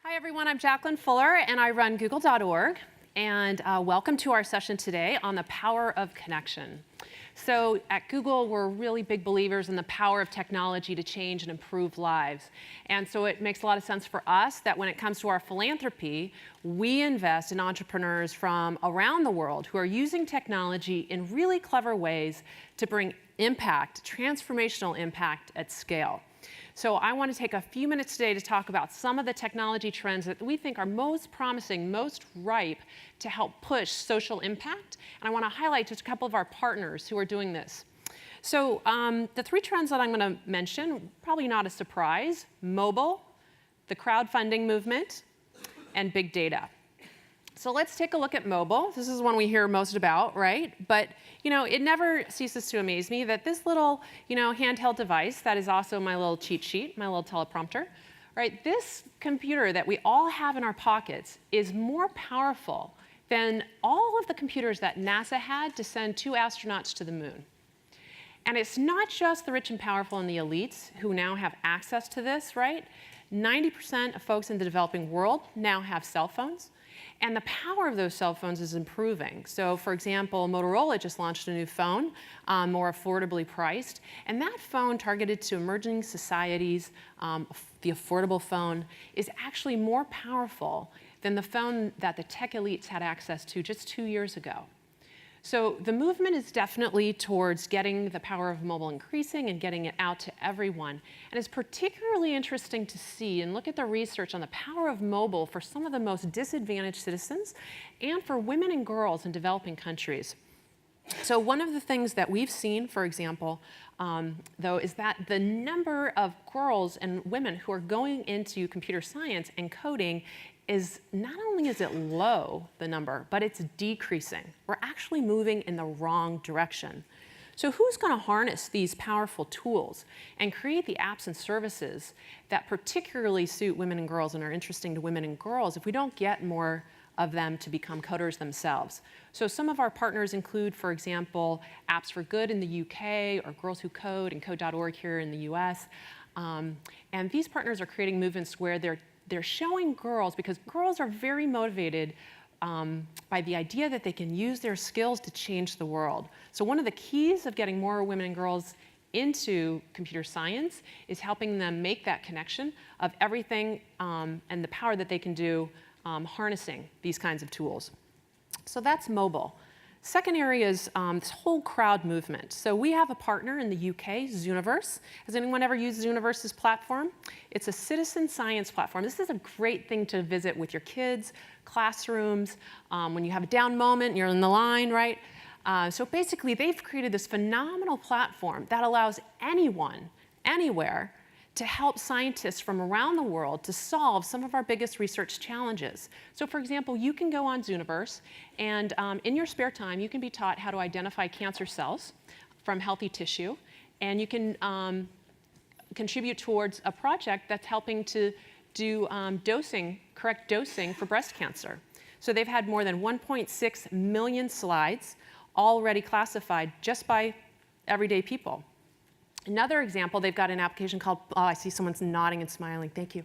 Hi everyone, I'm Jacqueline Fuller and I run Google.org, and welcome to our session today on the power of connection. So at Google, we're really big believers in the power of technology to change and improve lives. And so it makes a lot of sense for us that when it comes to our philanthropy, we invest in entrepreneurs from around the world who are using technology in really clever ways to bring impact, transformational impact at scale. So I want to take a few minutes today to talk about some of the technology trends that we think are most promising, most ripe to help push social impact. And I want to highlight just a couple of our partners who are doing this. So the three trends that I'm going to mention, probably not a surprise: mobile, the crowdfunding movement, and big data. So let's take a look at mobile. This is one we hear most about, right? But it never ceases to amaze me that this little handheld device that is also my little cheat sheet, my little teleprompter, right? This computer that we all have in our pockets is more powerful than all of the computers that NASA had to send 2 astronauts to the moon. And it's not just the rich and powerful and the elites who now have access to this, right? 90% of folks in the developing world now have cell phones. And the power of those cell phones is improving. So for example, Motorola just launched a new phone, more affordably priced. And that phone, targeted to emerging societies, the affordable phone, is actually more powerful than the phone that the tech elites had access to just 2 years ago. So the movement is definitely towards getting the power of mobile increasing and getting it out to everyone. And it's particularly interesting to see and look at the research on the power of mobile for some of the most disadvantaged citizens and for women and girls in developing countries. So one of the things that we've seen, for example, though, is that the number of girls and women who are going into computer science and coding is not only is it low, the number, but it's decreasing. We're actually moving in the wrong direction. So who's going to harness these powerful tools and create the apps and services that particularly suit women and girls and are interesting to women and girls if we don't get more of them to become coders themselves? So some of our partners include, for example, Apps for Good in the UK, or Girls Who Code and Code.org here in the US. And these partners are creating movements where they're showing girls, because girls are very motivated by the idea that they can use their skills to change the world. So one of the keys of getting more women and girls into computer science is helping them make that connection of everything and the power that they can do harnessing these kinds of tools. So that's mobile. Second area is this whole crowd movement. So we have a partner in the UK, Zooniverse. Has anyone ever used Zooniverse's platform? It's a citizen science platform. This is a great thing to visit with your kids, classrooms, when you have a down moment, you're in the line, right? So basically, they've created this phenomenal platform that allows anyone, anywhere, to help scientists from around the world to solve some of our biggest research challenges. So for example, you can go on Zooniverse, and in your spare time, you can be taught how to identify cancer cells from healthy tissue, and you can contribute towards a project that's helping to do correct dosing for breast cancer. So they've had more than 1.6 million slides already classified just by everyday people. Another example, they've got an application called, oh, I see someone's nodding and smiling, thank you.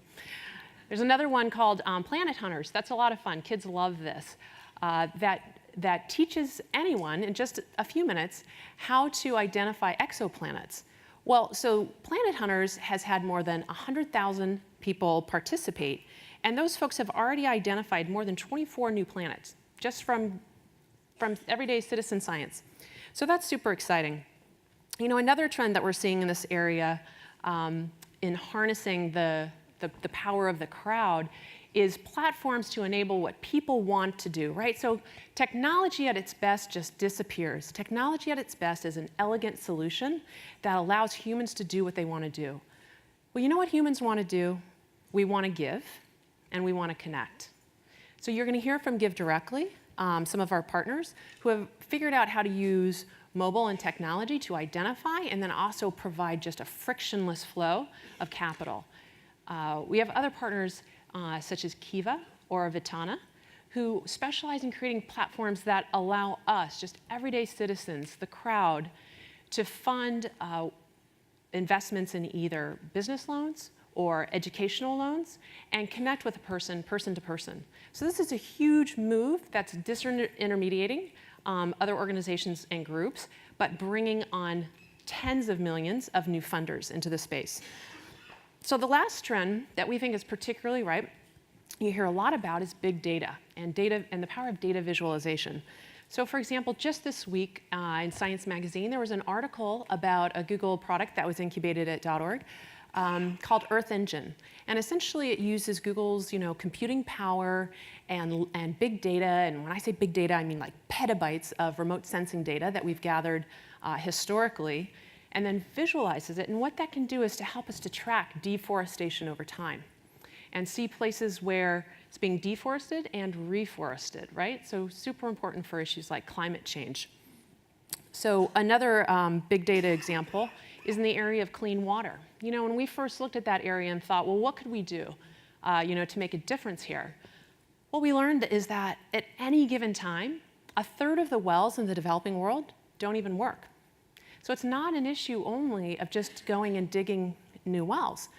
There's another one called Planet Hunters. That's a lot of fun. Kids love this. That teaches anyone in just a few minutes how to identify exoplanets. Well, so Planet Hunters has had more than 100,000 people participate, and those folks have already identified more than 24 new planets just from everyday citizen science. So that's super exciting. Another trend that we're seeing in this area in harnessing the power of the crowd is platforms to enable what people want to do, right? So technology at its best just disappears. Technology at its best is an elegant solution that allows humans to do what they want to do. Well, you know what humans want to do? We want to give, and we want to connect. So you're going to hear from Give Directly, some of our partners who have figured out how to use mobile and technology to identify and then also provide just a frictionless flow of capital. We have other partners such as Kiva or Vitana, who specialize in creating platforms that allow us, just everyday citizens, the crowd, to fund investments in either business loans or educational loans, and connect with a person, person to person. So this is a huge move that's disintermediating other organizations and groups, but bringing on tens of millions of new funders into the space. So the last trend that we think is particularly ripe, you hear a lot about, is big data and the power of data visualization. So for example, just this week in Science Magazine, there was an article about a Google product that was incubated at .org called Earth Engine. And essentially it uses Google's computing power and big data, and when I say big data, I mean like petabytes of remote sensing data that we've gathered historically, and then visualizes it. And what that can do is to help us to track deforestation over time and see places where it's being deforested and reforested, right? So super important for issues like climate change. So another big data example is in the area of clean water. When we first looked at that area and thought, well, what could we do to make a difference here? What we learned is that at any given time, a third of the wells in the developing world don't even work. So it's not an issue only of just going and digging new wells.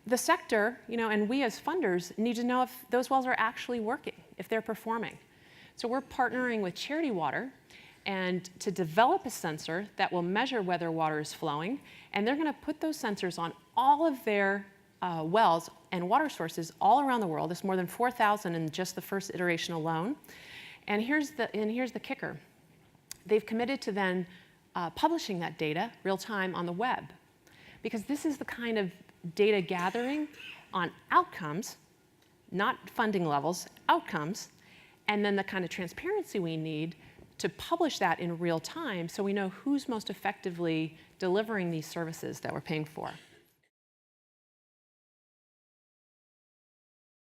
The sector, and we as funders need to know if those wells are actually working, if they're performing. So we're partnering with Charity Water and to develop a sensor that will measure whether water is flowing, and they're going to put those sensors on all of their wells and water sources all around the world. There's more than 4,000 in just the first iteration alone. And here's the kicker. They've committed to then publishing that data real time on the web, because this is the kind of data gathering on outcomes, not funding levels, outcomes, and then the kind of transparency we need to publish that in real time so we know who's most effectively delivering these services that we're paying for.